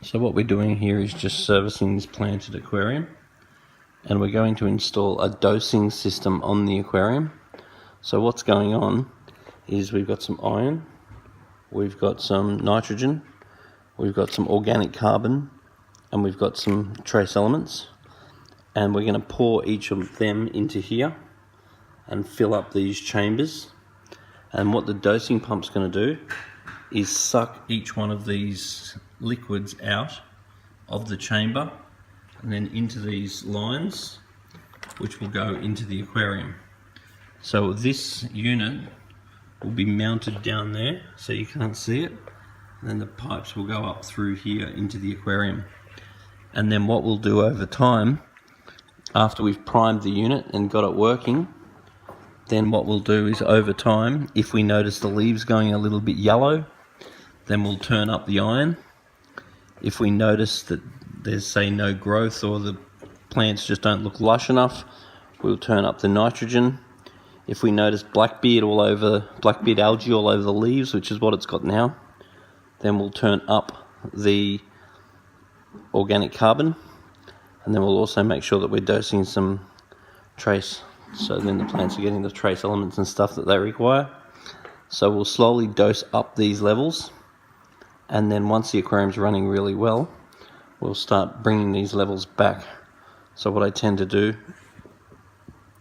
So what we're doing here is just servicing this planted aquarium, and we're going to install a dosing system on the aquarium. So what's going on is we've got some iron, we've got some nitrogen, we've got some organic carbon, and we've got some trace elements, and we're going to pour each of them into here and fill up these chambers. And what the dosing pump's going to do is suck each one of these liquids out of the chamber and then into these lines, which will go into the aquarium. So this unit will be mounted down there so you can't see it, and then the pipes will go up through here into the aquarium. And then what we'll do over time, after we've primed the unit and got it working, then what we'll do is over time, if we notice the leaves going a little bit yellow, then we'll turn up the iron. If we notice that there's, say, no growth or the plants just don't look lush enough, we'll turn up the nitrogen. If we notice blackbeard algae all over the leaves, which is what it's got now, then we'll turn up the organic carbon, and then we'll also make sure that we're dosing some trace, so then the plants are getting the trace elements and stuff that they require. So we'll slowly dose up these levels, and then once the aquarium's running really well, we'll start bringing these levels back. So what I tend to do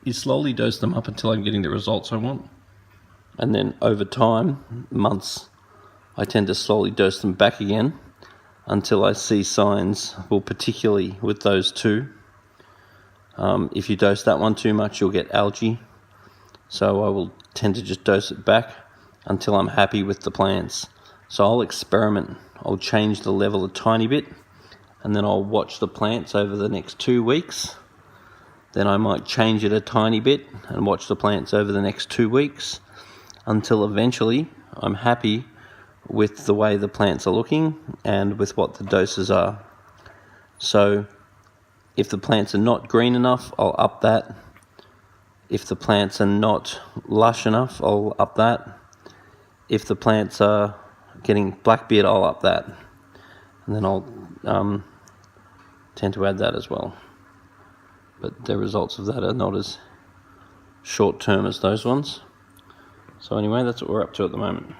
is slowly dose them up until I'm getting the results I want, and then over time, months, I tend to slowly dose them back again until I see signs, well, particularly with those two. If you dose that one too much, you'll get algae. So I will tend to just dose it back until I'm happy with the plants. So I'll experiment. I'll change the level a tiny bit, and then I'll watch the plants over the next 2 weeks. Then I might change it a tiny bit and watch the plants over the next 2 weeks until eventually I'm happy with the way the plants are looking and with what the doses are. So if the plants are not green enough, I'll up that. If the plants are not lush enough, I'll up that. If the plants are getting blackbeard, I'll up that. And then I'll tend to add that as well. But the results of that are not as short term as those ones. So anyway, that's what we're up to at the moment.